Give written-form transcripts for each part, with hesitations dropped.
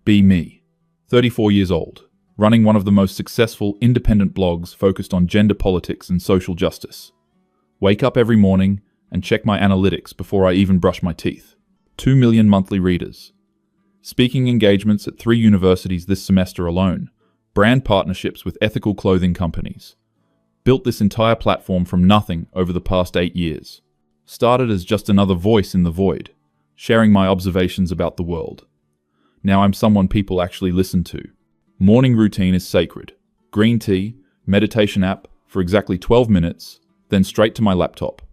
Be me, 34 years old, running one of the most successful independent blogs focused on gender politics and social justice. Wake up every morning and check my analytics before I even brush my teeth. 2 million monthly readers. Speaking engagements at 3 universities this semester alone. Brand partnerships with ethical clothing companies. Built this entire platform from nothing over the past 8 years. Started as just another voice in the void, sharing my observations about the world. Now I'm someone people actually listen to. Morning routine is sacred. Green tea, meditation app for exactly 12 minutes, then straight to my laptop.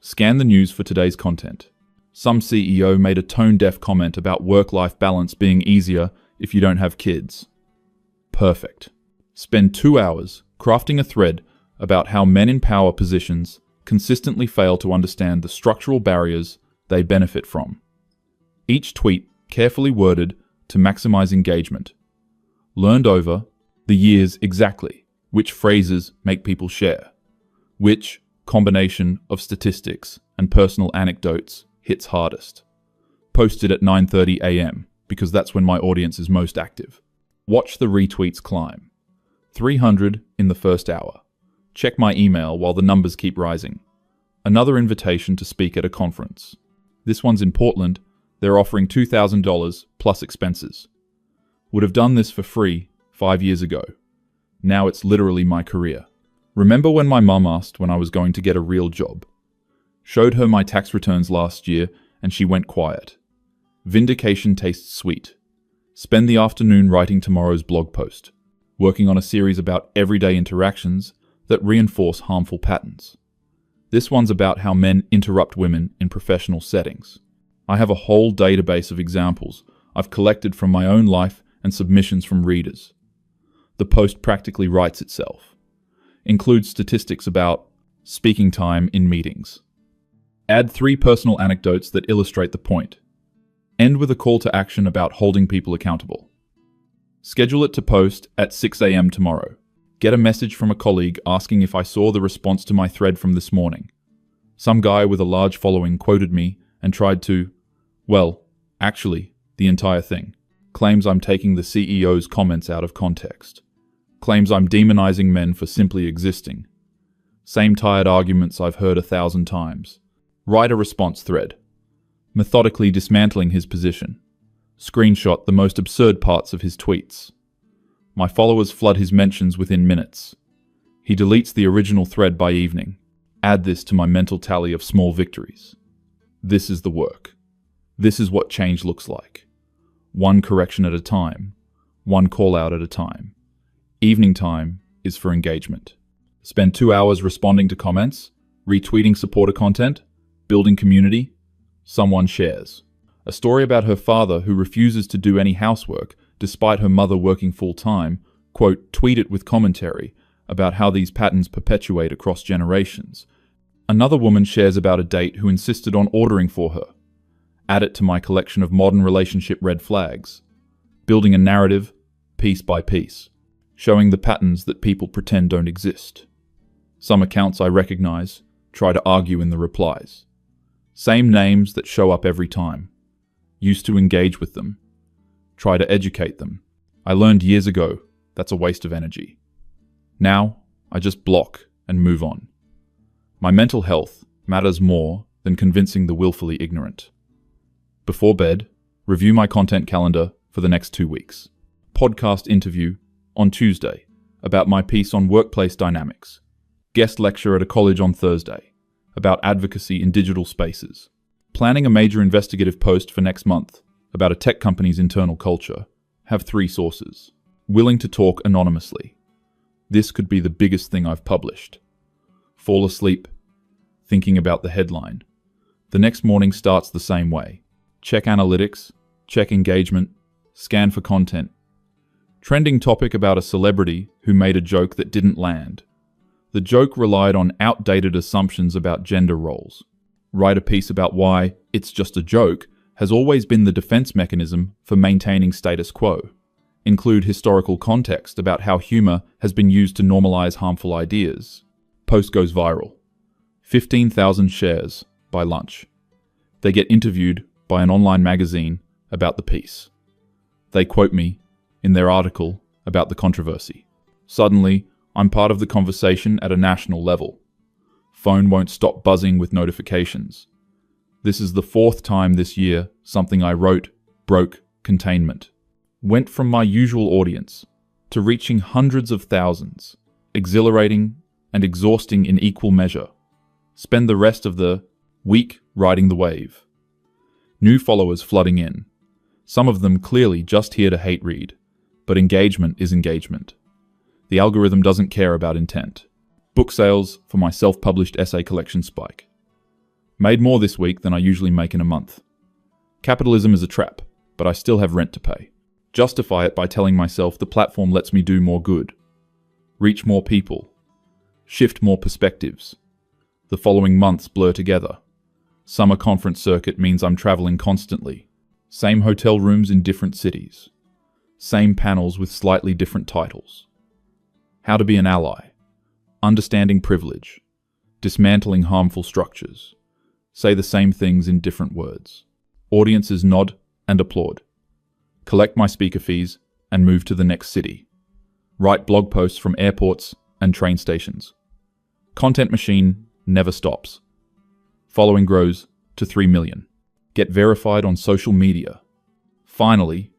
Scan the news for today's content. Some CEO made a tone-deaf comment about work-life balance being easier if you don't have kids. Perfect. Spend 2 hours crafting a thread about how men in power positions consistently fail to understand the structural barriers they benefit from. Each tweet carefully worded to maximize engagement. Learned over the years exactly which phrases make people share, which combination of statistics and personal anecdotes hits hardest. Posted at 9:30 a.m. because that's when my audience is most active. Watch the retweets climb. 300 in the first hour. Check my email while the numbers keep rising. Another invitation to speak at a conference. This one's in Portland. They're offering $2,000 plus expenses. Would have done this for free 5 years ago. Now it's literally my career. Remember when my mum asked when I was going to get a real job? Showed her my tax returns last year and she went quiet. Vindication tastes sweet. Spend the afternoon writing tomorrow's blog post, working on a series about everyday interactions that reinforce harmful patterns. This one's about how men interrupt women in professional settings. I have a whole database of examples I've collected from my own life and submissions from readers. The post practically writes itself. Includes statistics about speaking time in meetings. Add 3 personal anecdotes that illustrate the point. End with a call to action about holding people accountable. Schedule it to post at 6 a.m. tomorrow. Get a message from a colleague asking if I saw the response to my thread from this morning. Some guy with a large following quoted me and tried to, well, actually, the entire thing. Claims I'm taking the CEO's comments out of context. Claims I'm demonizing men for simply existing. Same tired arguments I've heard 1,000 times. Write a response thread. Methodically dismantling his position. Screenshot the most absurd parts of his tweets. My followers flood his mentions within minutes. He deletes the original thread by evening. Add this to my mental tally of small victories. This is the work. This is what change looks like. One correction at a time. One call out at a time. Evening time is for engagement. Spend 2 hours responding to comments, retweeting supporter content, building community. Someone shares. A story about her father who refuses to do any housework despite her mother working full-time, quote, tweet it with commentary about how these patterns perpetuate across generations. Another woman shares about a date who insisted on ordering for her. Add it to my collection of modern relationship red flags. Building a narrative, piece by piece, showing the patterns that people pretend don't exist. Some accounts I recognize try to argue in the replies. Same names that show up every time. Used to engage with them. Try to educate them. I learned years ago that's a waste of energy. Now, I just block and move on. My mental health matters more than convincing the willfully ignorant. Before bed, review my content calendar for the next 2 weeks. Podcast interview on Tuesday about my piece on workplace dynamics. Guest lecture at a college on Thursday about advocacy in digital spaces. Planning a major investigative post for next month about a tech company's internal culture. Have 3 sources. Willing to talk anonymously. This could be the biggest thing I've published. Fall asleep, thinking about the headline. The next morning starts the same way. Check analytics, check engagement, scan for content. Trending topic about a celebrity who made a joke that didn't land. The joke relied on outdated assumptions about gender roles. Write a piece about why it's just a joke has always been the defense mechanism for maintaining status quo. Include historical context about how humor has been used to normalize harmful ideas. Post goes viral. 15,000 shares by lunch. They get interviewed by an online magazine about the piece. They quote me in their article about the controversy. Suddenly, I'm part of the conversation at a national level. Phone won't stop buzzing with notifications. This is the 4th time this year something I wrote broke containment. Went from my usual audience to reaching hundreds of thousands, exhilarating and exhausting in equal measure. Spend the rest of the week riding the wave. New followers flooding in. Some of them clearly just here to hate read, but engagement is engagement. The algorithm doesn't care about intent. Book sales for my self-published essay collection spike. Made more this week than I usually make in a month. Capitalism is a trap, but I still have rent to pay. Justify it by telling myself the platform lets me do more good. Reach more people. Shift more perspectives. The following months blur together. Summer conference circuit means I'm traveling constantly. Same hotel rooms in different cities. Same panels with slightly different titles. How to be an ally. Understanding privilege. Dismantling harmful structures. Say the same things in different words. Audiences nod and applaud. Collect my speaker fees and move to the next city. Write blog posts from airports and train stations. Content machine never stops. Following grows to 3 million. Get verified on social media. Finally,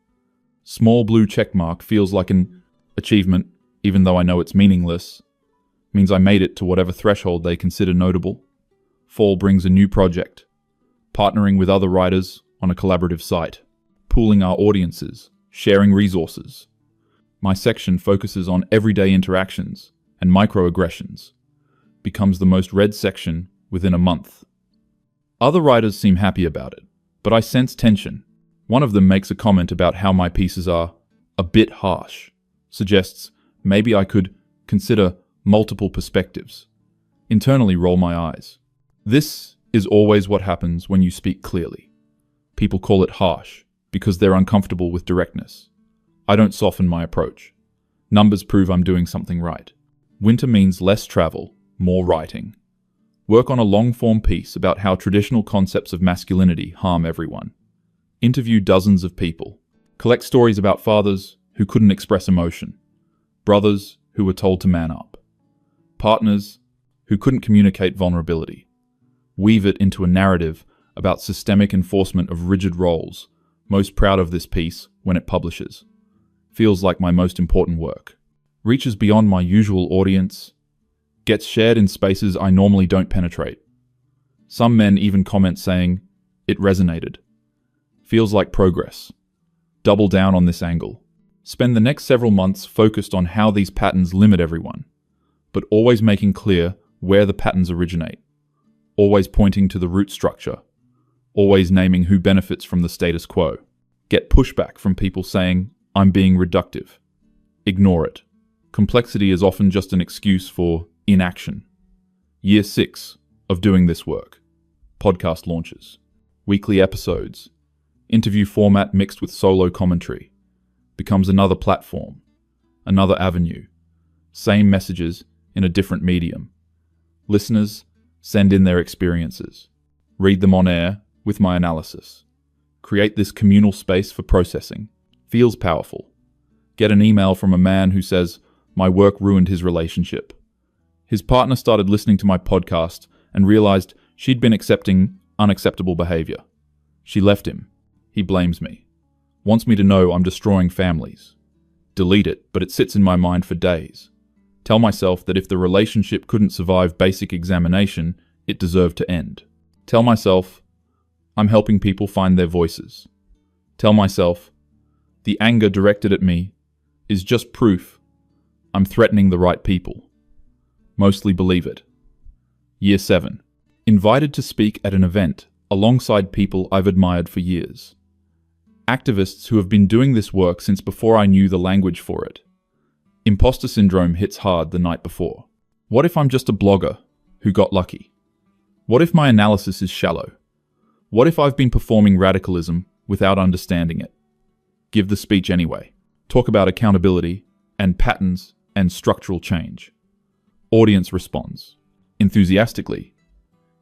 small blue checkmark feels like an achievement, even though I know it's meaningless. Means I made it to whatever threshold they consider notable. Fall brings a new project. Partnering with other writers on a collaborative site. Pooling our audiences. Sharing resources. My section focuses on everyday interactions and microaggressions. Becomes the most read section within a month. Other writers seem happy about it, but I sense tension. One of them makes a comment about how my pieces are a bit harsh. Suggests maybe I could consider multiple perspectives. Internally roll my eyes. This is always what happens when you speak clearly. People call it harsh because they're uncomfortable with directness. I don't soften my approach. Numbers prove I'm doing something right. Winter means less travel, more writing. Work on a long-form piece about how traditional concepts of masculinity harm everyone. Interview dozens of people. Collect stories about fathers who couldn't express emotion. Brothers who were told to man up. Partners who couldn't communicate vulnerability. Weave it into a narrative about systemic enforcement of rigid roles. Most proud of this piece when it publishes. Feels like my most important work. Reaches beyond my usual audience. Gets shared in spaces I normally don't penetrate. Some men even comment saying, "It resonated." Feels like progress. Double down on this angle. Spend the next several months focused on how these patterns limit everyone, but always making clear where the patterns originate. Always pointing to the root structure. Always naming who benefits from the status quo. Get pushback from people saying, "I'm being reductive." Ignore it. Complexity is often just an excuse for inaction. Year 6 of doing this work. Podcast launches. Weekly episodes. Interview format mixed with solo commentary. Becomes another platform. Another avenue. Same messages in a different medium. Listeners send in their experiences. Read them on air with my analysis. Create this communal space for processing. Feels powerful. Get an email from a man who says, "My work ruined his relationship." His partner started listening to my podcast and realized she'd been accepting unacceptable behavior. She left him. He blames me. Wants me to know I'm destroying families. Delete it, but it sits in my mind for days. Tell myself that if the relationship couldn't survive basic examination, it deserved to end. Tell myself I'm helping people find their voices. Tell myself the anger directed at me is just proof I'm threatening the right people. Mostly believe it. Year 7. Invited to speak at an event alongside people I've admired for years. Activists who have been doing this work since before I knew the language for it. Imposter syndrome hits hard the night before. What if I'm just a blogger who got lucky? What if my analysis is shallow? What if I've been performing radicalism without understanding it? Give the speech anyway. Talk about accountability and patterns and structural change. Audience responds. Enthusiastically.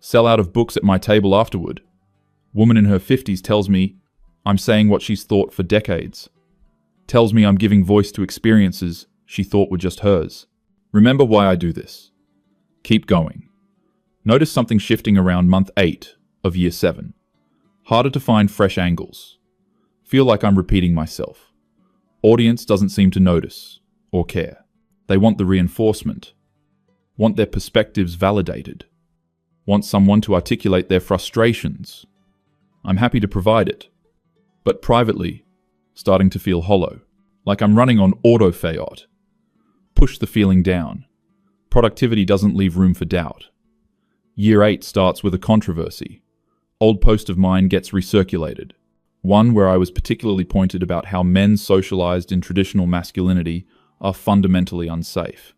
Sell out of books at my table afterward. Woman in her 50s tells me I'm saying what she's thought for decades. Tells me I'm giving voice to experiences she thought were just hers. Remember why I do this. Keep going. Notice something shifting around month 8 of year 7. Harder to find fresh angles. Feel like I'm repeating myself. Audience doesn't seem to notice or care. They want the reinforcement. Want their perspectives validated. Want someone to articulate their frustrations. I'm happy to provide it. But privately, starting to feel hollow. Like I'm running on autopilot. Push the feeling down. Productivity doesn't leave room for doubt. Year 8 starts with a controversy. Old post of mine gets recirculated. One where I was particularly pointed about how men socialized in traditional masculinity are fundamentally unsafe.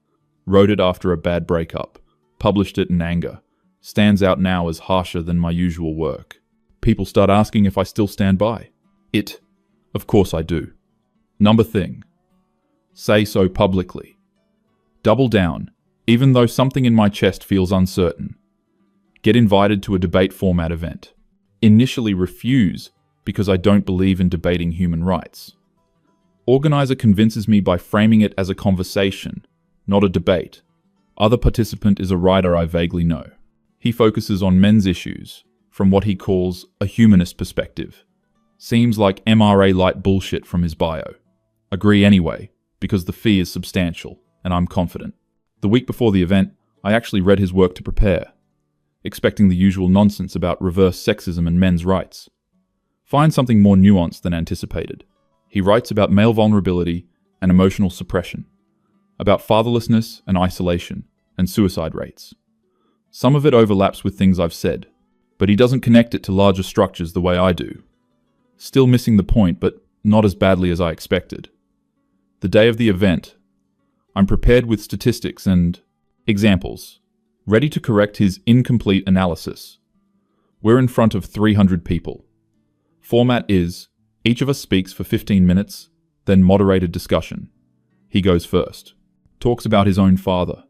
Wrote it after a bad breakup. Published it in anger. Stands out now as harsher than my usual work. People start asking if I still stand by it. Of course I do. Number thing. Say so publicly. Double down, even though something in my chest feels uncertain. Get invited to a debate format event. Initially refuse because I don't believe in debating human rights. Organizer convinces me by framing it as a conversation, not a debate. Other participant is a writer I vaguely know. He focuses on men's issues from what he calls a humanist perspective. Seems like MRA-light bullshit from his bio. Agree anyway, because the fee is substantial, and I'm confident. The week before the event, I actually read his work to prepare, expecting the usual nonsense about reverse sexism and men's rights. Find something more nuanced than anticipated. He writes about male vulnerability and emotional suppression, about fatherlessness and isolation, and suicide rates. Some of it overlaps with things I've said, but he doesn't connect it to larger structures the way I do. Still missing the point, but not as badly as I expected. The day of the event, I'm prepared with statistics and examples, ready to correct his incomplete analysis. We're in front of 300 people. Format is, each of us speaks for 15 minutes, then moderated discussion. He goes first. Talks about his own father,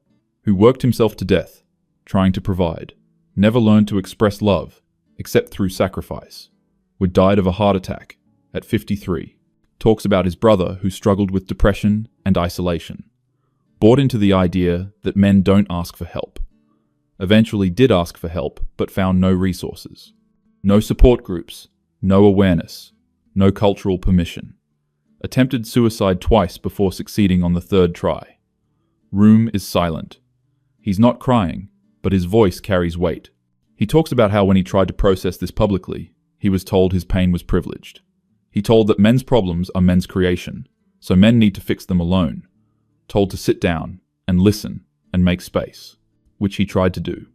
who worked himself to death, trying to provide, never learned to express love, except through sacrifice. Would died of a heart attack at 53. Talks about his brother who struggled with depression and isolation. Bought into the idea that men don't ask for help. Eventually did ask for help, but found no resources. No support groups, no awareness, no cultural permission. Attempted suicide twice before succeeding on the 3rd try. Room is silent. He's not crying, but his voice carries weight. He talks about how when he tried to process this publicly, he was told his pain was privileged. He told that men's problems are men's creation, so men need to fix them alone. Told to sit down and listen and make space, which he tried to do,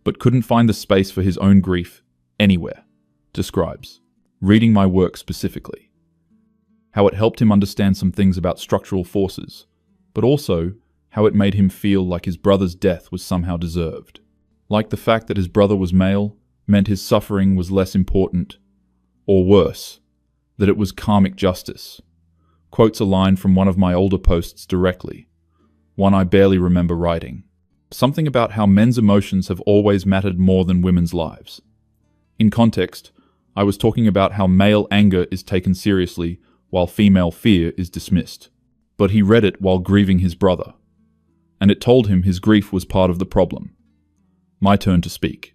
but couldn't find the space for his own grief anywhere. Describes, reading my work specifically, how it helped him understand some things about structural forces, but also how it made him feel like his brother's death was somehow deserved. Like the fact that his brother was male meant his suffering was less important, or worse, that it was karmic justice. Quotes a line from one of my older posts directly, one I barely remember writing. Something about how men's emotions have always mattered more than women's lives. In context, I was talking about how male anger is taken seriously while female fear is dismissed. But he read it while grieving his brother, and it told him his grief was part of the problem. My turn to speak.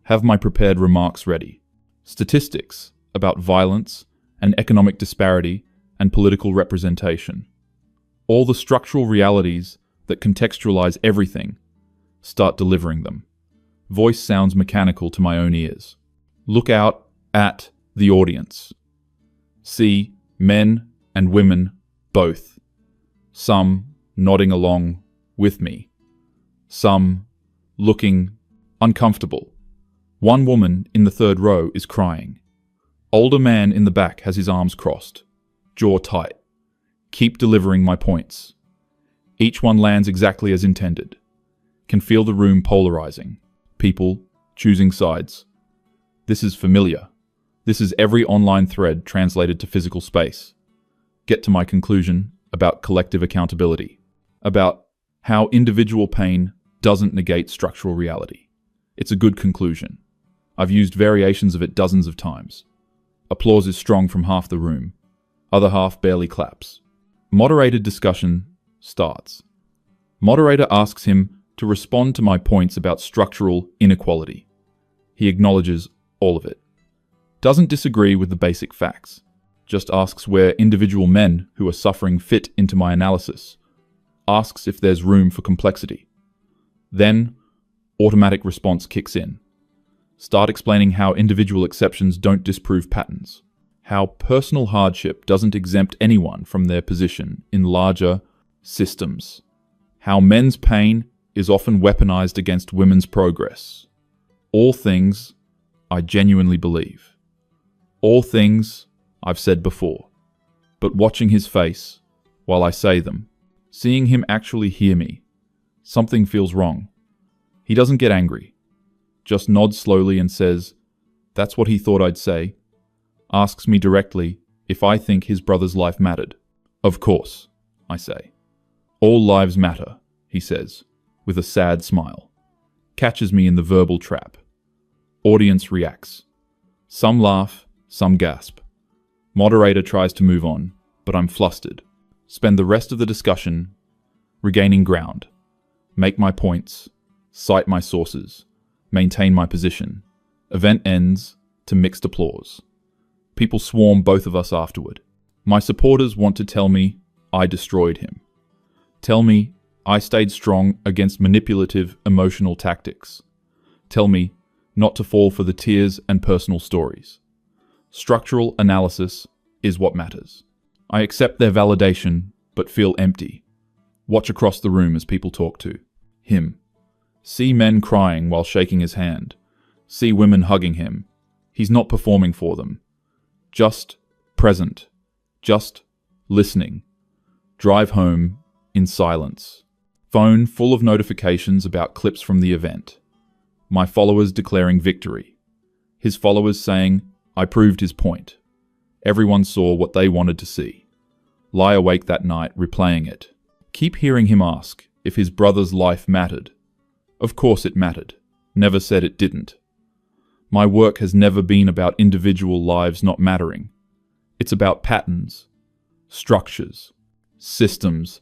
Have my prepared remarks ready. Statistics about violence and economic disparity and political representation. All the structural realities that contextualize everything. Start delivering them. Voice sounds mechanical to my own ears. Look out at the audience. See men and women both. Some nodding along with me. Some looking uncomfortable. One woman in the 3rd row is crying. Older man in the back has his arms crossed, jaw tight. Keep delivering my points. Each one lands exactly as intended. Can feel the room polarizing. People choosing sides. This is familiar. This is every online thread translated to physical space. Get to my conclusion about collective accountability. About how individual pain doesn't negate structural reality. It's a good conclusion. I've used variations of it dozens of times. Applause is strong from half the room. Other half barely claps. Moderated discussion starts. Moderator asks him to respond to my points about structural inequality. He acknowledges all of it. Doesn't disagree with the basic facts. Just asks where individual men who are suffering fit into my analysis. Asks if there's room for complexity. Then, automatic response kicks in. Start explaining how individual exceptions don't disprove patterns. How personal hardship doesn't exempt anyone from their position in larger systems. How men's pain is often weaponized against women's progress. All things I genuinely believe. All things I've said before. But watching his face while I say them, seeing him actually hear me, something feels wrong. He doesn't get angry, just nods slowly and says, "That's what he thought I'd say." Asks me directly if I think his brother's life mattered. "Of course," I say. "All lives matter," he says, with a sad smile. Catches me in the verbal trap. Audience reacts. Some laugh, some gasp. Moderator tries to move on, but I'm flustered. Spend the rest of the discussion regaining ground. Make my points, cite my sources, maintain my position. Event ends to mixed applause. People swarm both of us afterward. My supporters want to tell me I destroyed him. Tell me I stayed strong against manipulative emotional tactics. Tell me not to fall for the tears and personal stories. Structural analysis is what matters. I accept their validation, but feel empty. Watch across the room as people talk to him. See men crying while shaking his hand. See women hugging him. He's not performing for them. Just present. Just listening. Drive home in silence. Phone full of notifications about clips from the event. My followers declaring victory. His followers saying, "I proved his point." Everyone saw what they wanted to see. Lie awake that night replaying it. Keep hearing him ask if his brother's life mattered. Of course it mattered. Never said it didn't. My work has never been about individual lives not mattering. It's about patterns, structures, systems.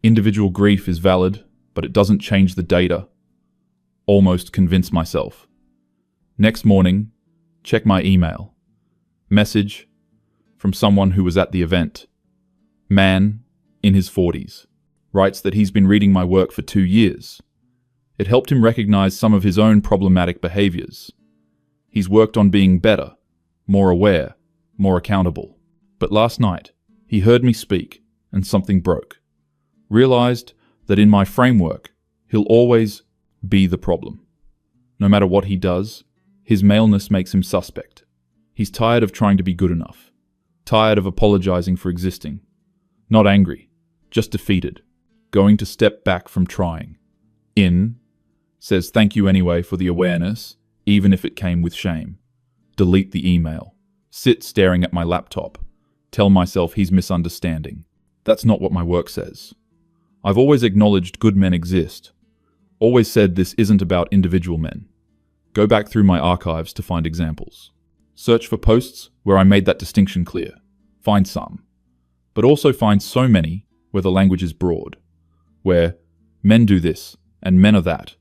Individual grief is valid, but it doesn't change the data. Almost convince myself. Next morning, check my email. Message from someone who was at the event. Man, in his 40s, writes that he's been reading my work for 2 years. It helped him recognize some of his own problematic behaviors. He's worked on being better, more aware, more accountable. But last night, he heard me speak and something broke. Realized that in my framework, he'll always be the problem. No matter what he does, his maleness makes him suspect. He's tired of trying to be good enough. Tired of apologizing for existing. Not angry, just defeated. Going to step back from trying. Says thank you anyway for the awareness, even if it came with shame. Delete the email. Sit staring at my laptop. Tell myself he's misunderstanding. That's not what my work says. I've always acknowledged good men exist. Always said this isn't about individual men. Go back through my archives to find examples. Search for posts where I made that distinction clear. Find some. But also find so many where the language is broad. Where men do this and men are that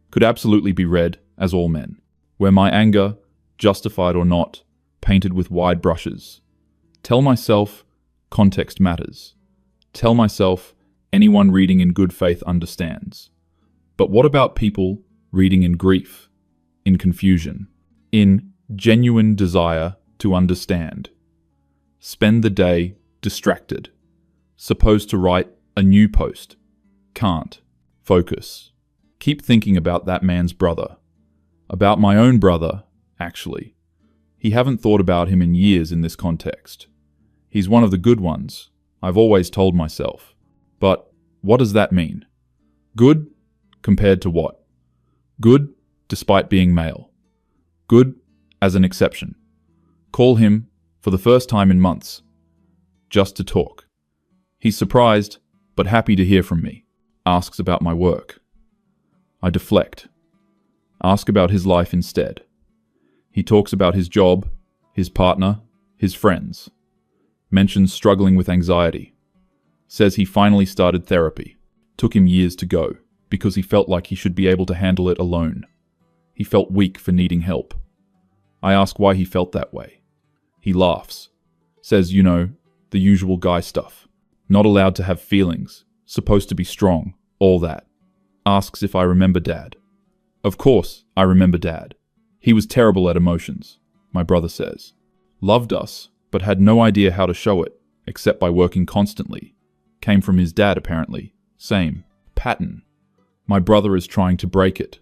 could absolutely be read as all men. Where my anger, justified or not, painted with wide brushes. Tell myself context matters. Tell myself anyone reading in good faith understands. But what about people reading in grief, in confusion, in genuine desire to understand? Spend the day distracted. Supposed to write a new post. Can't. Focus. Keep thinking about that man's brother. About my own brother, actually. He haven't thought about him in years in this context. He's one of the good ones, I've always told myself. But what does that mean? Good compared to what? Good despite being male. Good as an exception. Call him for the first time in months. Just to talk. He's surprised, but happy to hear from me. Asks about my work. I deflect. Ask about his life instead. He talks about his job, his partner, his friends. Mentions struggling with anxiety. Says he finally started therapy. Took him years to go, because he felt like he should be able to handle it alone. He felt weak for needing help. I ask why he felt that way. He laughs. Says, the usual guy stuff. Not allowed to have feelings. Supposed to be strong. All that. Asks if I remember Dad. Of course, I remember Dad. He was terrible at emotions, my brother says. Loved us, but had no idea how to show it, except by working constantly. Came from his dad, apparently. Same. Pattern. My brother is trying to break it.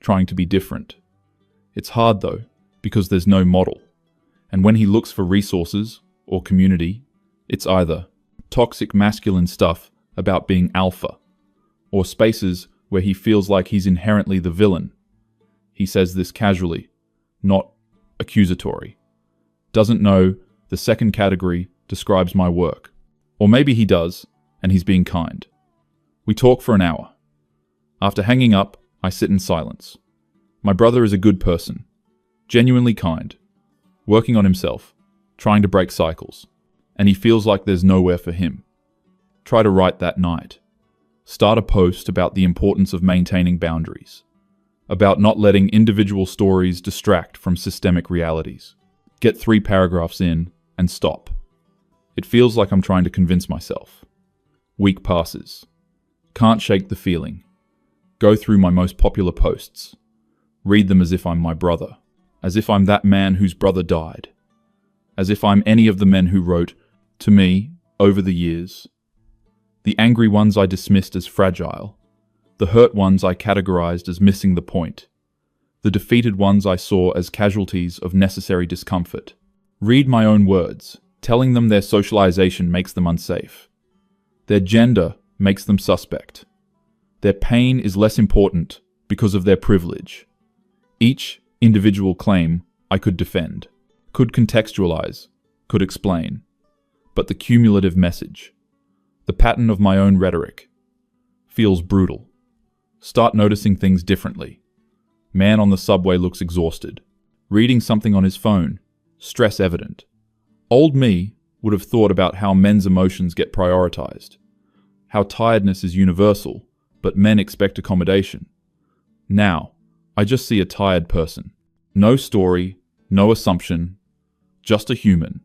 Trying to be different. It's hard, though, because there's no model. And when he looks for resources, or community, it's either toxic masculine stuff about being alpha, or spaces where he feels like he's inherently the villain. He says this casually, not accusatory. Doesn't know the second category describes my work. Or maybe he does, and he's being kind. We talk for an hour. After hanging up, I sit in silence. My brother is a good person, genuinely kind, working on himself, trying to break cycles, and he feels like there's nowhere for him. Try to write that night. Start a post about the importance of maintaining boundaries, about not letting individual stories distract from systemic realities. Get 3 paragraphs in and stop. It feels like I'm trying to convince myself. Week passes. Can't shake the feeling. Go through my most popular posts. Read them as if I'm my brother. As if I'm that man whose brother died. As if I'm any of the men who wrote to me over the years. The angry ones I dismissed as fragile. The hurt ones I categorized as missing the point. The defeated ones I saw as casualties of necessary discomfort. Read my own words, telling them their socialization makes them unsafe. Their gender makes them suspect. Their pain is less important because of their privilege. Each individual claim I could defend, could contextualize, could explain. But the cumulative message, the pattern of my own rhetoric, feels brutal. Start noticing things differently. Man on the subway looks exhausted. Reading something on his phone, stress evident. Old me would have thought about how men's emotions get prioritized. How tiredness is universal, but men expect accommodation. Now, I just see a tired person. No story, no assumption, just a human.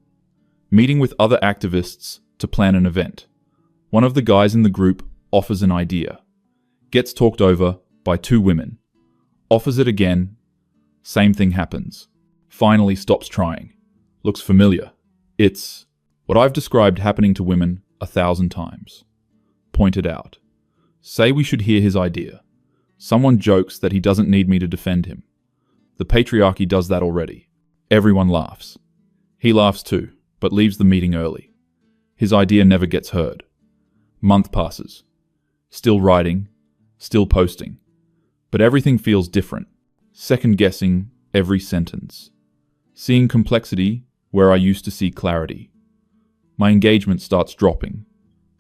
Meeting with other activists to plan an event. One of the guys in the group offers an idea. Gets talked over by 2 women. Offers it again. Same thing happens. Finally stops trying. Looks familiar. It's what I've described happening to women 1,000 times. Pointed out. Say we should hear his idea. Someone jokes that he doesn't need me to defend him. The patriarchy does that already. Everyone laughs. He laughs too, but leaves the meeting early. His idea never gets heard. Month passes. Still writing, still posting. But everything feels different. Second-guessing every sentence. Seeing complexity where I used to see clarity. My engagement starts dropping.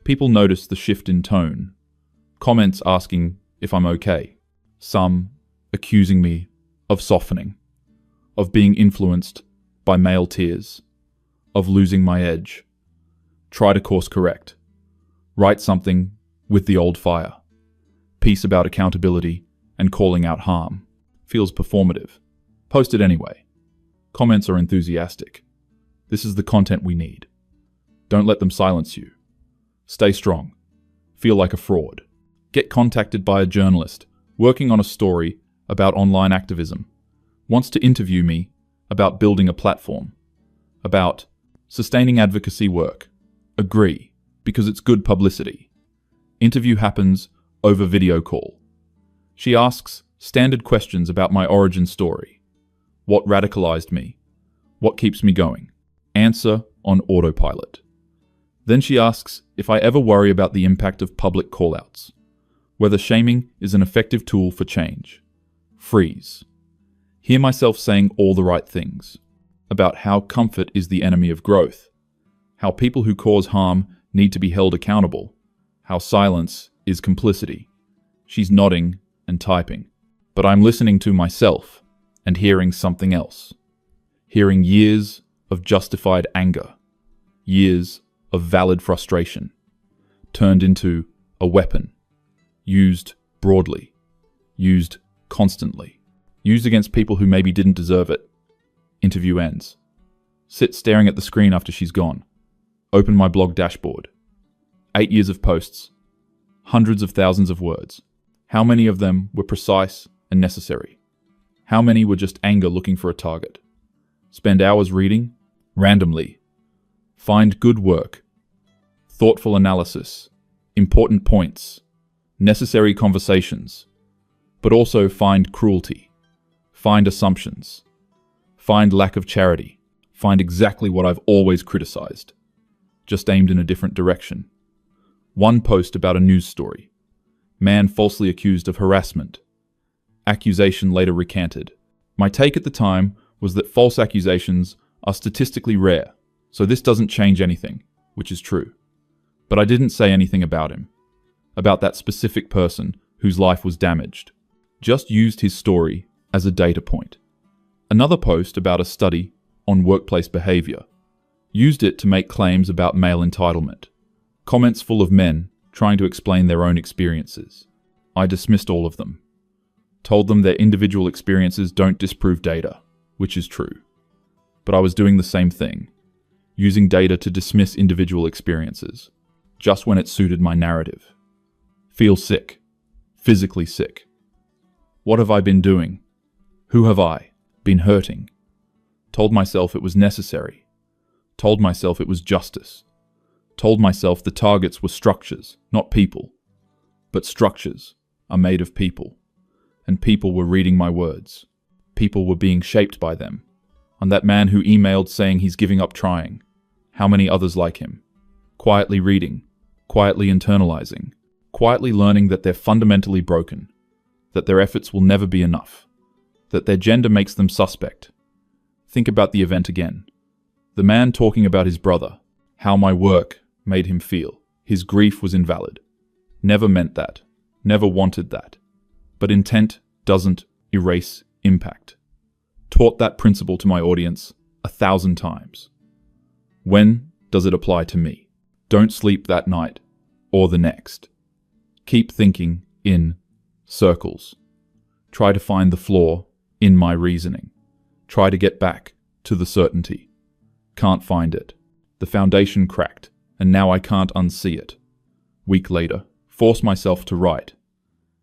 People notice the shift in tone. Comments asking if I'm okay. Some accusing me of softening. Of being influenced by male tears. Of losing my edge. Try to course correct. Write something with the old fire. Piece about accountability and calling out harm. Feels performative. Post it anyway. Comments are enthusiastic. This is the content we need. Don't let them silence you. Stay strong. Feel like a fraud. Get contacted by a journalist working on a story about online activism. Wants to interview me about building a platform. About sustaining advocacy work. Agree, because it's good publicity. Interview happens over video call. She asks standard questions about my origin story. What radicalized me? What keeps me going? Answer on autopilot. Then she asks if I ever worry about the impact of public callouts. Whether shaming is an effective tool for change. Freeze. Hear myself saying all the right things. About how comfort is the enemy of growth. How people who cause harm need to be held accountable. How silence is complicity. She's nodding and typing. But I'm listening to myself and hearing something else. Hearing years of justified anger. Years of valid frustration turned into a weapon, used broadly, used constantly, used against people who maybe didn't deserve it. Interview ends. Sit staring at the screen after she's gone. Open my blog dashboard. 8 years of posts. Hundreds of thousands of words. How many of them were precise and necessary? How many were just anger looking for a target? Spend hours reading? Randomly. Find good work. Thoughtful analysis. Important points. Necessary conversations. But also find cruelty. Find assumptions. Find lack of charity. Find exactly what I've always criticized, just aimed in a different direction. One post about a news story. Man falsely accused of harassment. Accusation later recanted. My take at the time was that false accusations are statistically rare, so this doesn't change anything, which is true. But I didn't say anything about him, about that specific person whose life was damaged. Just used his story as a data point. Another post about a study on workplace behavior. Used it to make claims about male entitlement. Comments full of men trying to explain their own experiences. I dismissed all of them. Told them their individual experiences don't disprove data, which is true. But I was doing the same thing, using data to dismiss individual experiences, just when it suited my narrative. Feel sick. Physically sick. What have I been doing? Who have I been hurting? Told myself it was necessary. Told myself it was justice. Told myself the targets were structures, not people. But structures are made of people. And people were reading my words. People were being shaped by them. And that man who emailed saying he's giving up trying. How many others like him? Quietly reading. Quietly internalizing. Quietly learning that they're fundamentally broken. That their efforts will never be enough. That their gender makes them suspect. Think about the event again. The man talking about his brother. How my work made him feel. His grief was invalid. Never meant that. Never wanted that. But intent doesn't erase impact. Taught that principle to my audience 1,000 times. When does it apply to me? Don't sleep that night or the next. Keep thinking in circles. Try to find the flaw in my reasoning. Try to get back to the certainty. Can't find it. The foundation cracked, and now I can't unsee it. Week later, force myself to write.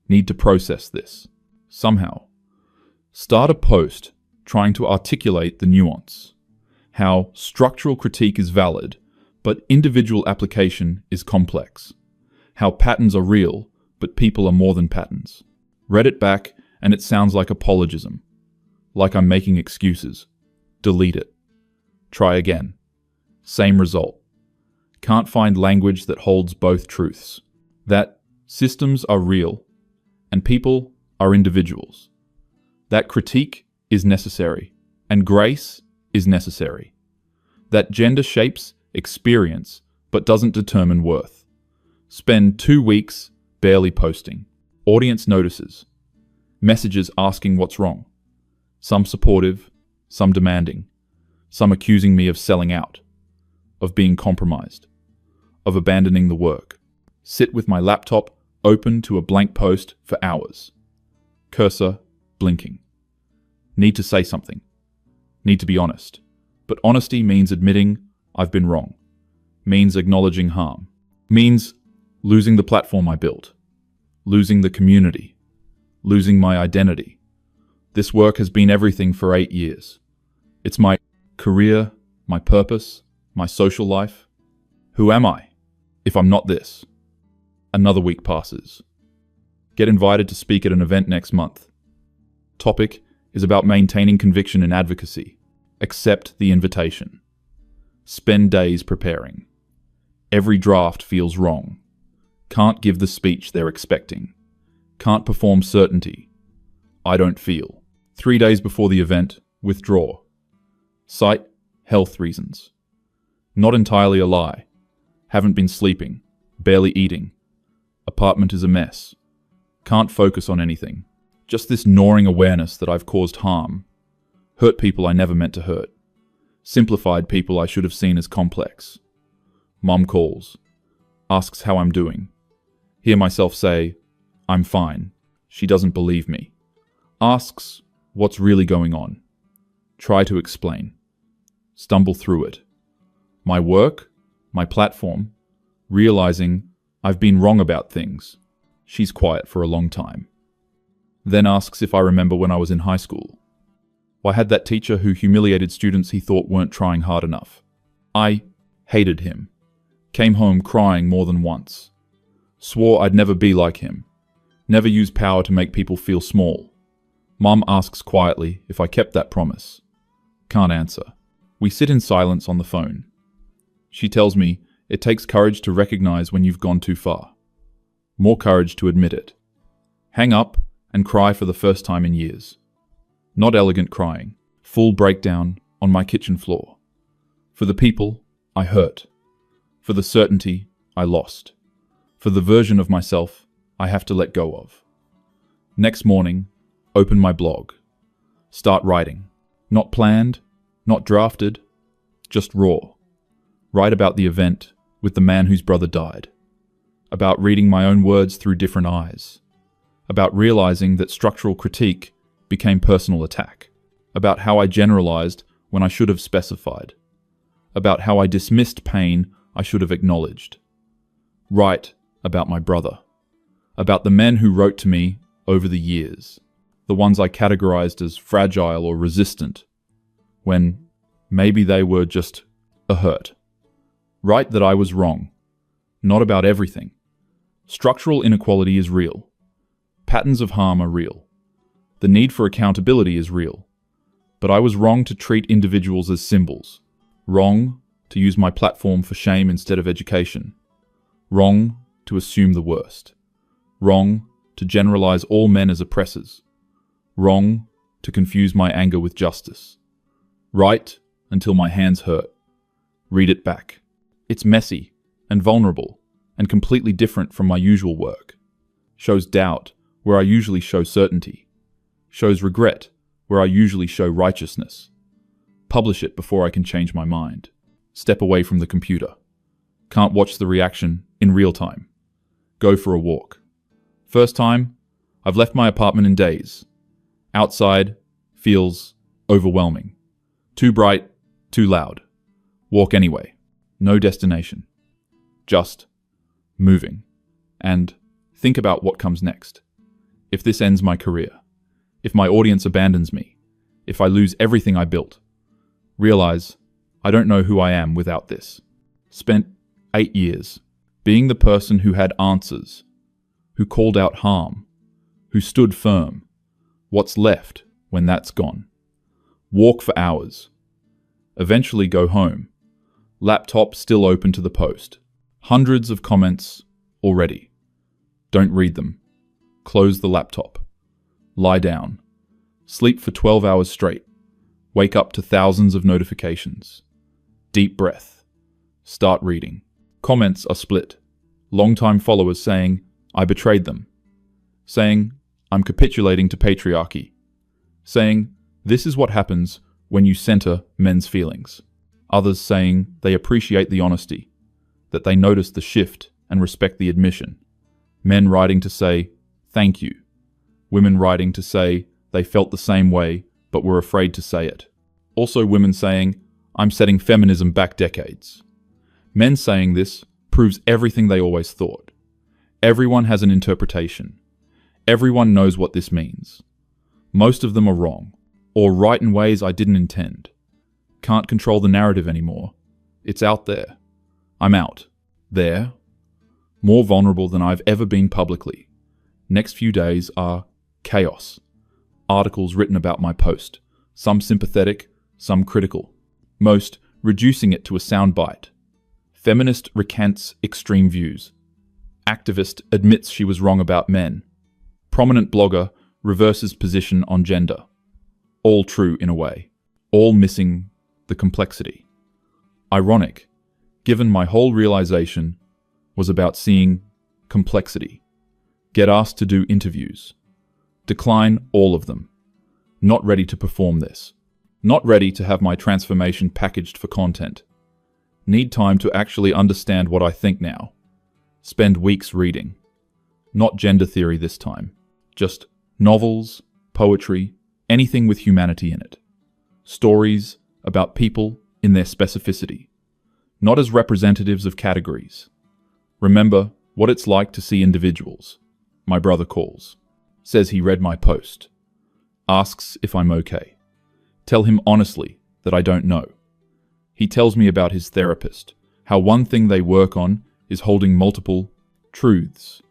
Need to process this. Somehow. Start a post trying to articulate the nuance. How structural critique is valid, but individual application is complex. How patterns are real, but people are more than patterns. Read it back, and it sounds like apologism. Like I'm making excuses. Delete it. Try again. Same result. Can't find language that holds both truths. That systems are real, and people are individuals. That critique is necessary, and grace is necessary. That gender shapes experience, but doesn't determine worth. Spend 2 weeks barely posting. Audience notices. Messages asking what's wrong. Some supportive, some demanding. Some accusing me of selling out, of being compromised, of abandoning the work. Sit with my laptop open to a blank post for hours. Cursor blinking. Need to say something. Need to be honest. But honesty means admitting I've been wrong. Means acknowledging harm. Means losing the platform I built. Losing the community. Losing my identity. This work has been everything for 8 years. It's my career, my purpose, my social life. Who am I if I'm not this? Another week passes. Get invited to speak at an event next month. Topic is about maintaining conviction in advocacy. Accept the invitation. Spend days preparing. Every draft feels wrong. Can't give the speech they're expecting. Can't perform certainty. I don't feel. 3 days before the event, withdraw. Cite health reasons. Not entirely a lie. Haven't been sleeping. Barely eating. Apartment is a mess. Can't focus on anything. Just this gnawing awareness that I've caused harm. Hurt people I never meant to hurt. Simplified people I should have seen as complex. Mom calls, asks how I'm doing. Hear myself say, I'm fine. She doesn't believe me. Asks what's really going on. Try to explain. Stumble through it. My work, my platform, realizing I've been wrong about things. She's quiet for a long time. Then asks if I remember when I was in high school. I had that teacher who humiliated students he thought weren't trying hard enough. I hated him. Came home crying more than once. Swore I'd never be like him. Never use power to make people feel small. Mum asks quietly if I kept that promise. Can't answer. We sit in silence on the phone. She tells me it takes courage to recognize when you've gone too far. More courage to admit it. Hang up and cry for the first time in years. Not elegant crying. Full breakdown on my kitchen floor. For the people I hurt. For the certainty I lost. For the version of myself I have to let go of. Next morning, open my blog. Start writing. Not planned, not drafted, just raw. Write about the event with the man whose brother died. About reading my own words through different eyes. About realizing that structural critique became personal attack. About how I generalized when I should have specified. About how I dismissed pain I should have acknowledged. Write about my brother. About the men who wrote to me over the years. The ones I categorized as fragile or resistant, when maybe they were just a hurt. Write that I was wrong. Not about everything. Structural inequality is real. Patterns of harm are real. The need for accountability is real. But I was wrong to treat individuals as symbols. Wrong to use my platform for shame instead of education. Wrong to assume the worst. Wrong to generalize all men as oppressors. Wrong to confuse my anger with justice. Write until my hands hurt. Read it back. It's messy and vulnerable and completely different from my usual work. Shows doubt where I usually show certainty. Shows regret where I usually show righteousness. Publish it before I can change my mind. Step away from the computer. Can't watch the reaction in real time. Go for a walk. First time, I've left my apartment in days. Outside feels overwhelming. Too bright, too loud. Walk anyway. No destination. Just moving. And think about what comes next. If this ends my career. If my audience abandons me. If I lose everything I built. Realize I don't know who I am without this. Spent 8 years being the person who had answers, who called out harm, who stood firm. What's left when that's gone? Walk for hours. Eventually go home. Laptop still open to the post. Hundreds of comments already. Don't read them. Close the laptop. Lie down. Sleep for 12 hours straight. Wake up to thousands of notifications. Deep breath. Start reading. Comments are split. Longtime followers saying, I betrayed them. Saying, I'm capitulating to patriarchy. Saying, this is what happens when you center men's feelings. Others saying they appreciate the honesty, that they notice the shift and respect the admission. Men writing to say, thank you. Women writing to say they felt the same way but were afraid to say it. Also women saying, I'm setting feminism back decades. Men saying this proves everything they always thought. Everyone has an interpretation. Everyone knows what this means. Most of them are wrong, or right in ways I didn't intend. Can't control the narrative anymore. It's out there. I'm out. There. More vulnerable than I've ever been publicly. Next few days are chaos. Articles written about my post. Some sympathetic, some critical. Most reducing it to a soundbite. Feminist recants extreme views. Activist admits she was wrong about men. Prominent blogger reverses position on gender. All true in a way. All missing the complexity. Ironic, given my whole realization was about seeing complexity. Get asked to do interviews. Decline all of them. Not ready to perform this. Not ready to have my transformation packaged for content. Need time to actually understand what I think now. Spend weeks reading. Not gender theory this time. Just novels, poetry, anything with humanity in it. Stories about people in their specificity, not as representatives of categories. Remember what it's like to see individuals. My brother calls. Says he read my post. Asks if I'm okay. Tell him honestly that I don't know. He tells me about his therapist, how one thing they work on is holding multiple truths.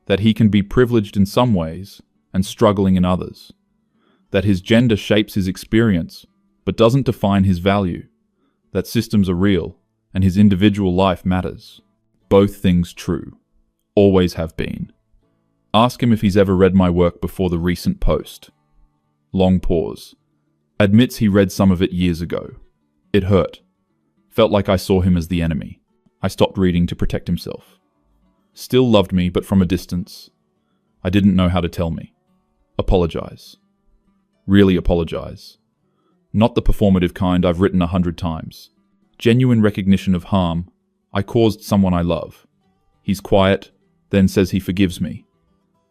That he can be privileged in some ways and struggling in others. That his gender shapes his experience, but doesn't define his value. That systems are real, and his individual life matters. Both things true. Always have been. Ask him if he's ever read my work before the recent post. Long pause. Admits he read some of it years ago. It hurt. Felt like I saw him as the enemy. I stopped reading to protect himself. Still loved me, but from a distance. I didn't know how to tell me. Apologize. Really apologize. Not the performative kind I've written 100 times. Genuine recognition of harm I caused someone I love. He's quiet, then says he forgives me.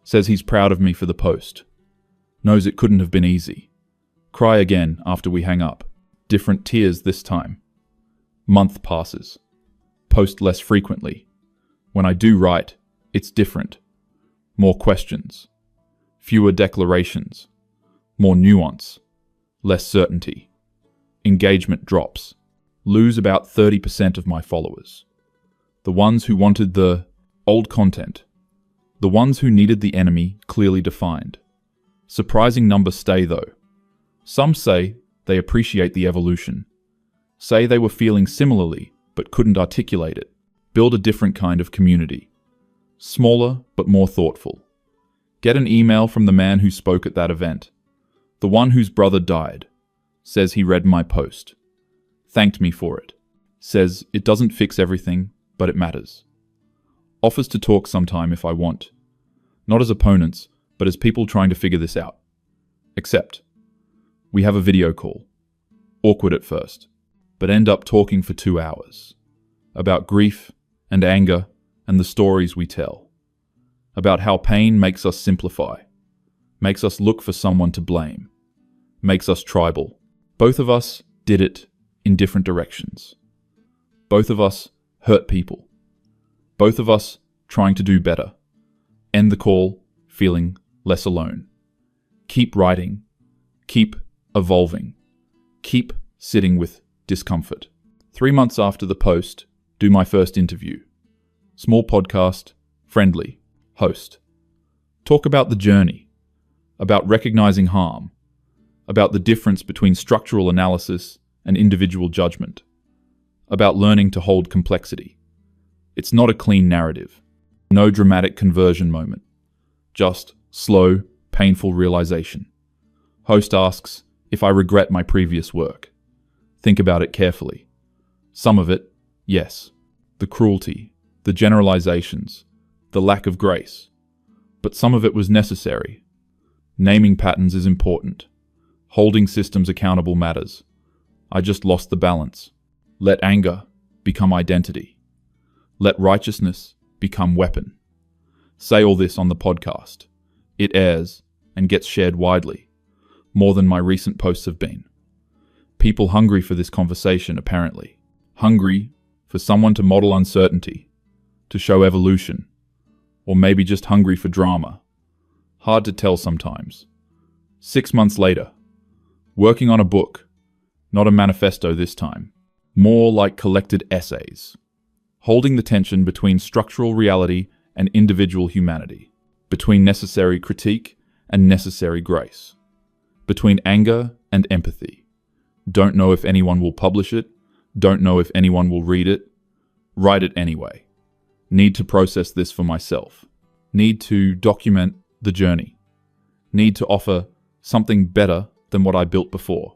Says he's proud of me for the post. Knows it couldn't have been easy. Cry again after we hang up. Different tears this time. Month passes. Post less frequently. When I do write, it's different. More questions. Fewer declarations. More nuance. Less certainty. Engagement drops. Lose about 30% of my followers. The ones who wanted the old content. The ones who needed the enemy clearly defined. Surprising numbers stay though. Some say they appreciate the evolution. Say they were feeling similarly but couldn't articulate it. Build a different kind of community. Smaller but more thoughtful. Get an email from the man who spoke at that event. The one whose brother died. Says he read my post. Thanked me for it. Says it doesn't fix everything, but it matters. Offers to talk sometime if I want. Not as opponents, but as people trying to figure this out. Except, we have a video call. Awkward at first, but end up talking for 2 hours. About grief and anger and the stories we tell. About how pain makes us simplify. Makes us look for someone to blame. Makes us tribal. Both of us did it in different directions. Both of us hurt people. Both of us trying to do better. End the call feeling less alone. Keep writing. Keep evolving. Keep sitting with discomfort. 3 months after the post, do my first interview. Small podcast, friendly, host. Talk about the journey, about recognizing harm, about the difference between structural analysis and individual judgment, about learning to hold complexity. It's not a clean narrative, no dramatic conversion moment, just slow, painful realization. Host asks if I regret my previous work. Think about it carefully. Some of it, yes. The cruelty, the generalizations, the lack of grace. But some of it was necessary. Naming patterns is important. Holding systems accountable matters. I just lost the balance. Let anger become identity. Let righteousness become weapon. Say all this on the podcast. It airs and gets shared widely, more than my recent posts have been. People hungry for this conversation, apparently. Hungry for someone to model uncertainty, to show evolution, or maybe just hungry for drama. Hard to tell sometimes. 6 months later, working on a book, not a manifesto this time, more like collected essays, holding the tension between structural reality and individual humanity, between necessary critique and necessary grace, between anger and empathy. Don't know if anyone will publish it, don't know if anyone will read it, write it anyway. Need to process this for myself. Need to document the journey. Need to offer something better than what I built before.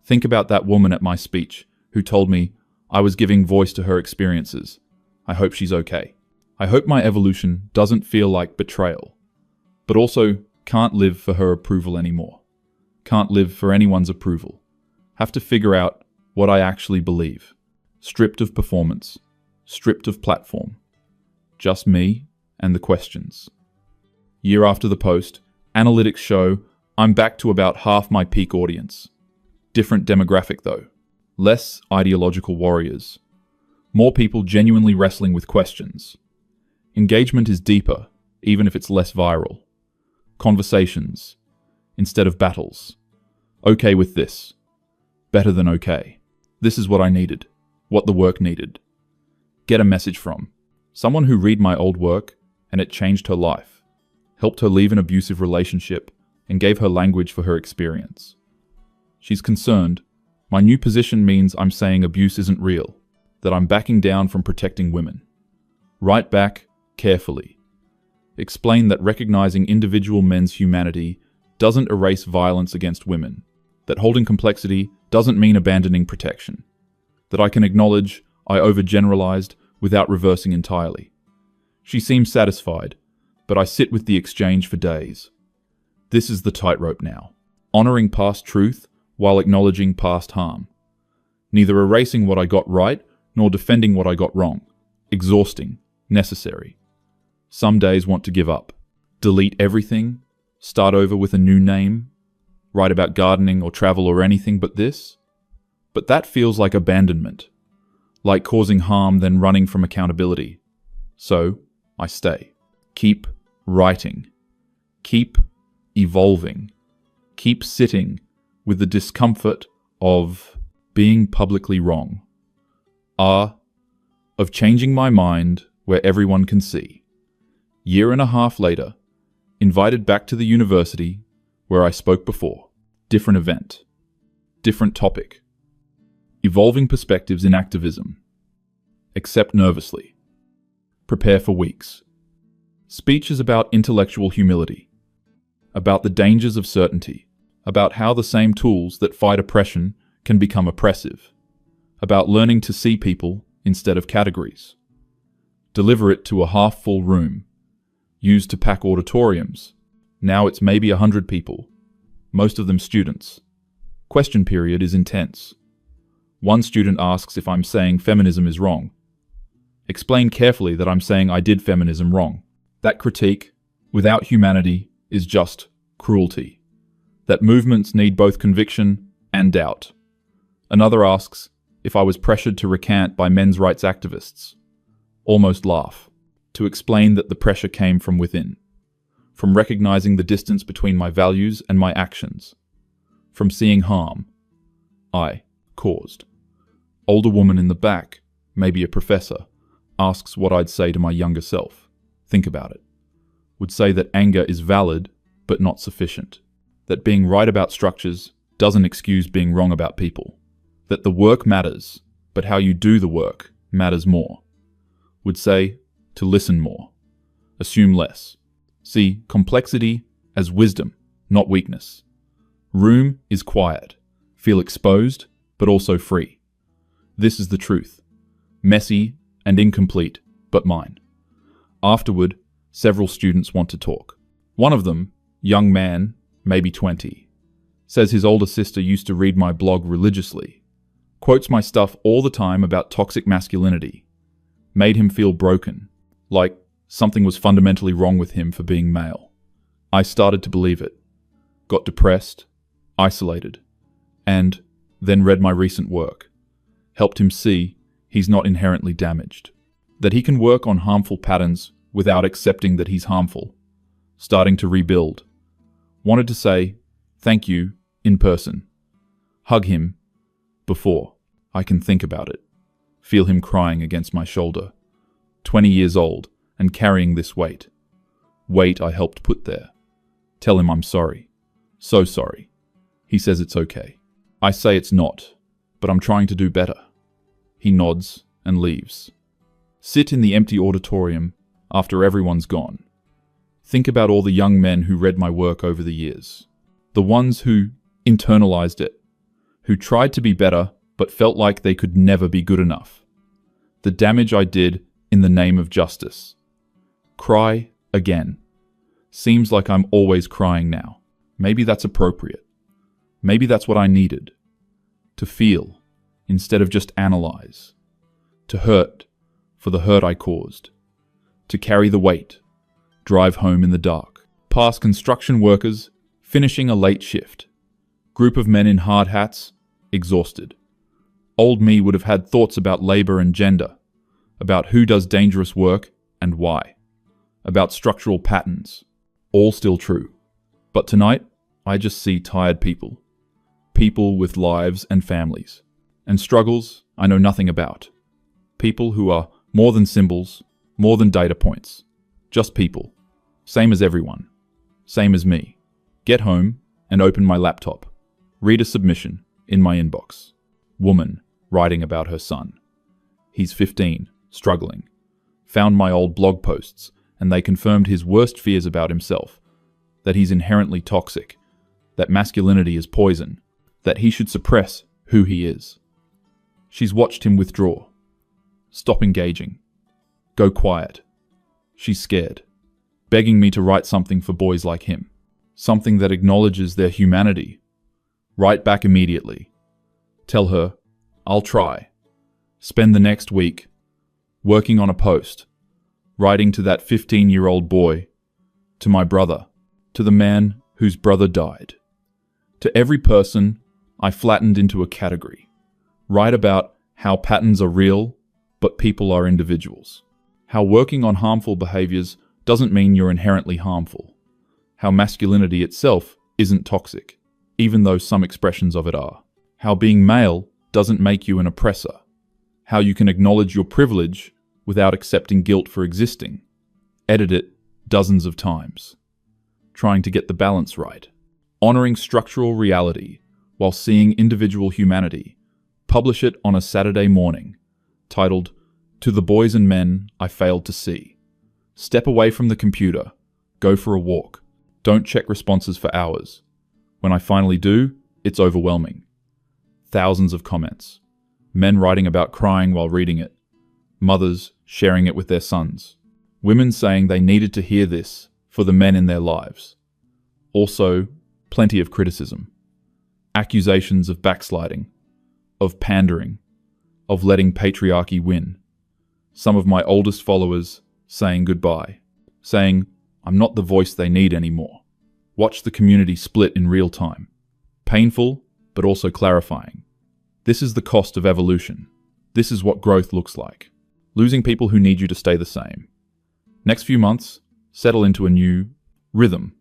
Think about that woman at my speech who told me I was giving voice to her experiences. I hope she's okay. I hope my evolution doesn't feel like betrayal, but also can't live for her approval anymore. Can't live for anyone's approval. Have to figure out what I actually believe. stripped of performance, stripped of platform. Just me and the questions. Year after the post, analytics show I'm back to about half my peak audience. Different demographic though. Less ideological warriors. More people genuinely wrestling with questions. Engagement is deeper, even if it's less viral. Conversations, instead of battles. Okay with this. Better than okay. This is what I needed. What the work needed. Get a message from. Someone who read my old work, and it changed her life. Helped her leave an abusive relationship, and gave her language for her experience. She's concerned. My new position means I'm saying abuse isn't real, that I'm backing down from protecting women. Write back carefully. Explain that recognizing individual men's humanity doesn't erase violence against women, that holding complexity doesn't mean abandoning protection, that I can acknowledge I overgeneralized without reversing entirely. She seems satisfied, but I sit with the exchange for days. This is the tightrope now, honoring past truth while acknowledging past harm. Neither erasing what I got right nor defending what I got wrong. Exhausting, necessary. Some days want to give up. Delete everything, start over with a new name, write about gardening or travel or anything but this. But that feels like abandonment, like causing harm then running from accountability. So, I stay. Keep writing. Keep evolving. Keep sitting with the discomfort of being publicly wrong. Of changing my mind where everyone can see. Year and a half later, invited back to the university where I spoke before. Different event. Different topic. Evolving perspectives in activism. Accept nervously. Prepare for weeks. Speech is about intellectual humility. About the dangers of certainty. About how the same tools that fight oppression can become oppressive. About learning to see people instead of categories. Deliver it to a half-full room. Used to pack auditoriums. Now it's maybe 100 people. Most of them students. Question period is intense. One student asks if I'm saying feminism is wrong. Explain carefully that I'm saying I did feminism wrong. That critique, without humanity, is just cruelty. That movements need both conviction and doubt. Another asks if I was pressured to recant by men's rights activists. Almost laugh. To explain that the pressure came from within. From recognizing the distance between my values and my actions. From seeing harm I caused. Older woman in the back, maybe a professor, asks what I'd say to my younger self. Think about it. Would say that anger is valid, but not sufficient. That being right about structures doesn't excuse being wrong about people. That the work matters, but how you do the work matters more. Would say to listen more. Assume less. See complexity as wisdom, not weakness. Room is quiet. Feel exposed, but also free. This is the truth. Messy and incomplete, but mine. Afterward, several students want to talk. One of them, young man, maybe 20, says his older sister used to read my blog religiously. Quotes my stuff all the time about toxic masculinity. Made him feel broken, like something was fundamentally wrong with him for being male. I started to believe it. Got depressed, isolated, and then read my recent work. Helped him see he's not inherently damaged. That he can work on harmful patterns without accepting that he's harmful. Starting to rebuild. Wanted to say thank you in person. Hug him before I can think about it. Feel him crying against my shoulder. 20 years old and carrying this weight. Weight I helped put there. Tell him I'm sorry. So sorry. He says it's okay. I say it's not, but I'm trying to do better. He nods and leaves. Sit in the empty auditorium after everyone's gone. Think about all the young men who read my work over the years. The ones who internalized it. Who tried to be better but felt like they could never be good enough. The damage I did in the name of justice. Cry again. Seems like I'm always crying now. Maybe that's appropriate. Maybe that's what I needed. To feel, instead of just analyze. to hurt for the hurt I caused, to carry the weight, drive home in the dark. Past construction workers finishing a late shift, group of men in hard hats, exhausted. Old me would have had thoughts about labor and gender, about who does dangerous work and why, about structural patterns, all still true. But tonight, I just see tired people, people with lives and families, and struggles I know nothing about. People who are more than symbols, more than data points, just people, same as everyone, same as me. Get home and open my laptop. Read a submission in my inbox. Woman writing about her son. He's 15, struggling. Found my old blog posts, and they confirmed his worst fears about himself, that he's inherently toxic, that masculinity is poison, that he should suppress who he is. She's watched him withdraw, stop engaging, go quiet. She's scared, begging me to write something for boys like him, something that acknowledges their humanity. Write back immediately. Tell her, I'll try. Spend the next week working on a post, writing to that 15-year-old boy, to my brother, to the man whose brother died. To every person I flattened into a category. Write about how patterns are real, but people are individuals. How working on harmful behaviors doesn't mean you're inherently harmful. How masculinity itself isn't toxic, even though some expressions of it are. How being male doesn't make you an oppressor. How you can acknowledge your privilege without accepting guilt for existing. Edit it dozens of times, trying to get the balance right. Honoring structural reality while seeing individual humanity. Publish it on a Saturday morning, titled, To the Boys and Men I Failed to See. Step away from the computer. Go for a walk. Don't check responses for hours. When I finally do, it's overwhelming. Thousands of comments. Men writing about crying while reading it. Mothers sharing it with their sons. Women saying they needed to hear this for the men in their lives. Also, plenty of criticism. Accusations of backsliding, of pandering, of letting patriarchy win. Some of my oldest followers saying goodbye, saying, I'm not the voice they need anymore. Watch the community split in real time. Painful, but also clarifying. This is the cost of evolution. This is what growth looks like. Losing people who need you to stay the same. Next few months, settle into a new rhythm.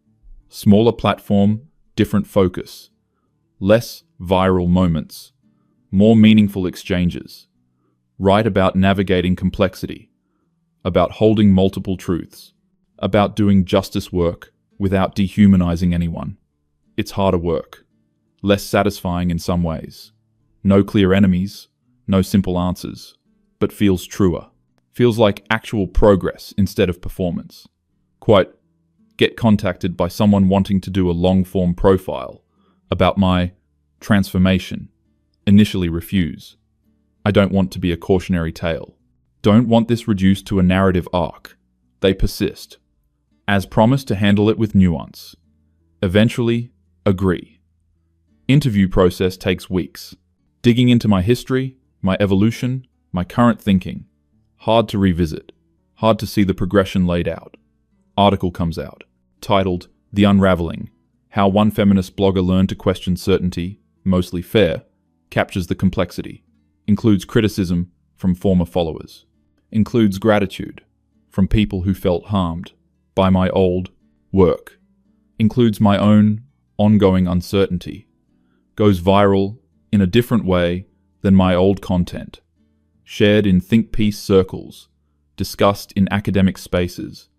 Smaller platform, different focus. Less viral moments. More meaningful exchanges. Write about navigating complexity. About holding multiple truths. About doing justice work without dehumanizing anyone. It's harder work. Less satisfying in some ways. No clear enemies, no simple answers, but feels truer. Feels like actual progress instead of performance. Quite, get contacted by someone wanting to do a long-form profile about my transformation. Initially refuse. I don't want to be a cautionary tale. Don't want this reduced to a narrative arc. They persist. As promised to handle it with nuance. Eventually, agree. Interview process takes weeks. Digging into my history, my evolution, my current thinking. Hard to revisit. Hard to see the progression laid out. Article comes out, titled The Unraveling, How One Feminist Blogger Learned to Question Certainty, Mostly Fair, captures the complexity. Includes criticism from former followers. Includes gratitude from people who felt harmed by my old work. Includes my own ongoing uncertainty. Goes viral in a different way than my old content. Shared in think piece circles. Discussed in academic spaces.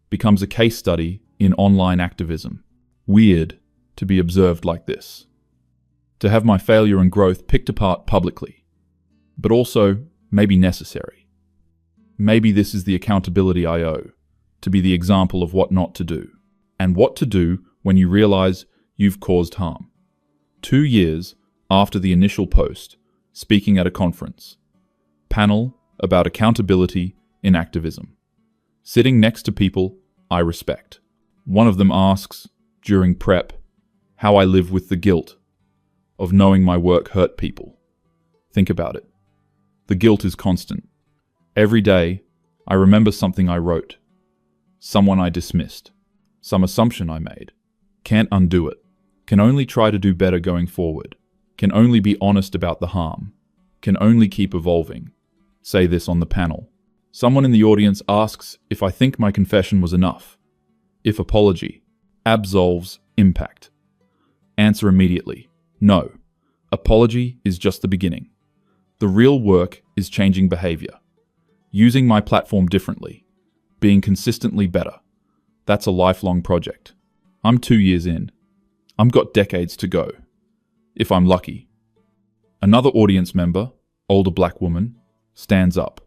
Becomes a case study in online activism. Weird to be observed like this. To have my failure and growth picked apart publicly. But also, maybe necessary. Maybe this is the accountability I owe. To be the example of what not to do. And what to do when you realize you've caused harm. 2 years after the initial post, speaking at a conference. Panel about accountability in activism. Sitting next to people I respect. One of them asks, during prep, how I live with the guilt of knowing my work hurt people. Think about it. The guilt is constant. Every day, I remember something I wrote, someone I dismissed, some assumption I made. Can't undo it. Can only try to do better going forward. Can only be honest about the harm. Can only keep evolving. Say this on the panel. Someone in the audience asks if I think my confession was enough. If apology absolves impact. Answer immediately. No. Apology is just the beginning. The real work is changing behavior. Using my platform differently. Being consistently better. That's a lifelong project. I'm 2 years in. I've got decades to go. If I'm lucky. Another audience member, older black woman, stands up.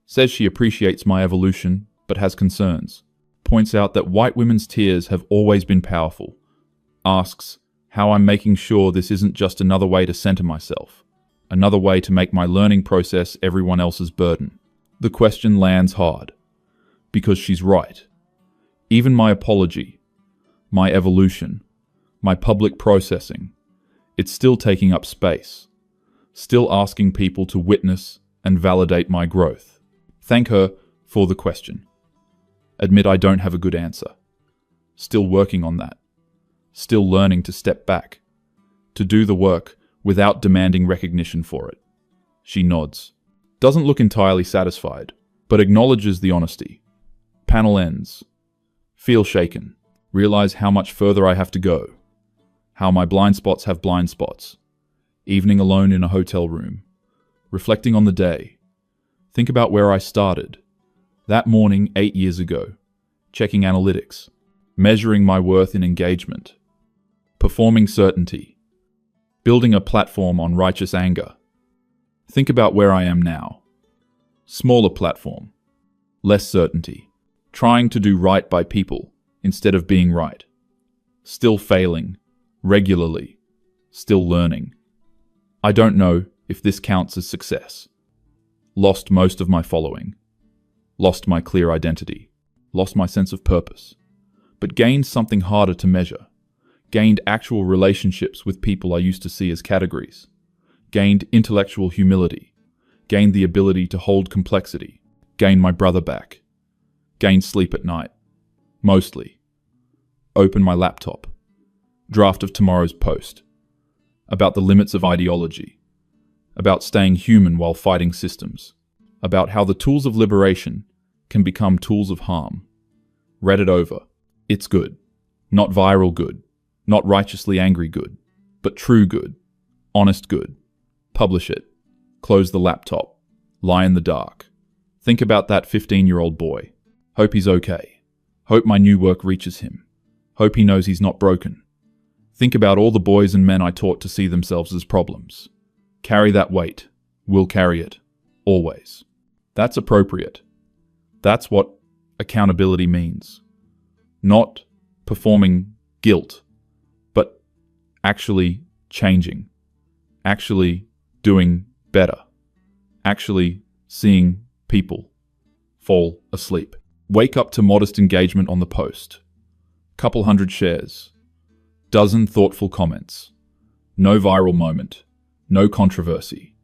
Says she appreciates my evolution, but has concerns. Points out that white women's tears have always been powerful. Asks how I'm making sure this isn't just another way to center myself. Another way to make my learning process everyone else's burden. The question lands hard. Because she's right. Even my apology, my evolution, my public processing, it's still taking up space. Still asking people to witness and validate my growth. Thank her for the question. Admit I don't have a good answer. Still working on that. Still learning to step back. To do the work without demanding recognition for it. She nods. Doesn't look entirely satisfied, but acknowledges the honesty. Panel ends. Feel shaken. Realize how much further I have to go. How my blind spots have blind spots. Evening alone in a hotel room. Reflecting on the day. Think about where I started. That morning 8 years ago. Checking analytics. Measuring my worth in engagement. Performing certainty. Building a platform on righteous anger. Think about where I am now. Smaller platform. Less certainty. Trying to do right by people instead of being right. Still failing. Regularly. Still learning. I don't know if this counts as success. Lost most of my following. Lost my clear identity. Lost my sense of purpose. But gained something harder to measure. Gained actual relationships with people I used to see as categories. Gained intellectual humility. Gained the ability to hold complexity. Gained my brother back. Gained sleep at night. Mostly. Open my laptop. Draft of tomorrow's post. About the limits of ideology. About staying human while fighting systems. About how the tools of liberation can become tools of harm. Read it over. It's good. Not viral good. Not righteously angry good. But true good. Honest good. Publish it. Close the laptop. Lie in the dark. Think about that 15-year-old boy. Hope he's okay. Hope my new work reaches him. Hope he knows he's not broken. Think about all the boys and men I taught to see themselves as problems. Carry that weight. We'll carry it. Always. That's appropriate. That's what accountability means. Not performing guilt, but actually changing. Actually doing better. Actually seeing people fall asleep. Wake up to modest engagement on the post. Couple hundred shares. Dozen thoughtful comments. No viral moment. No controversy.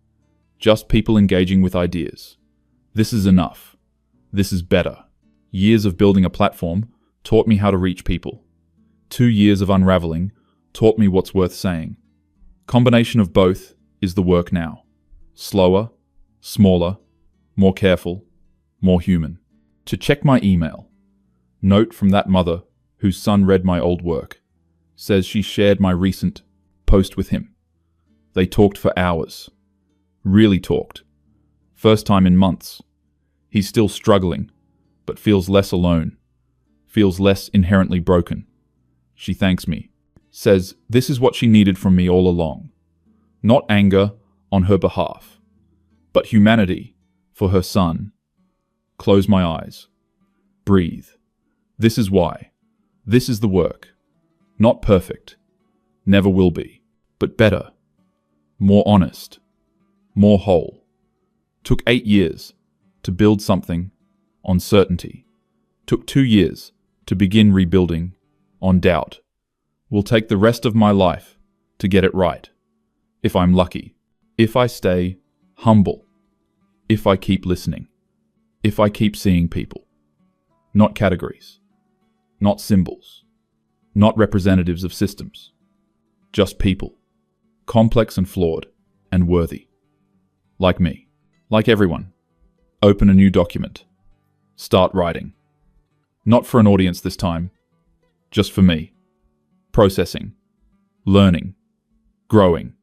Just people engaging with ideas. This is enough. This is better. Years of building a platform taught me how to reach people. 2 years of unraveling taught me what's worth saying. Combination of both is the work now. Slower, smaller, more careful, more human. To check my email. Note from that mother whose son read my old work. Says she shared my recent post with him. They talked for hours. Really talked. First time in months. He's still struggling, but feels less alone. Feels less inherently broken. She thanks me. Says this is what she needed from me all along. Not anger on her behalf, but humanity for her son. Close my eyes. Breathe. This is why. This is the work. Not perfect. Never will be. But better. More honest. More whole. Took 8 years to build something on certainty. Took 2 years to begin rebuilding on doubt. Will take the rest of my life to get it right. If I'm lucky. If I stay humble. If I keep listening. If I keep seeing people, not categories, not symbols, not representatives of systems, just people, complex and flawed and worthy, like me, like everyone, open a new document, start writing. Not for an audience this time, just for me. Processing, learning, growing.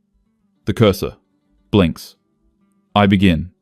The cursor blinks. I begin.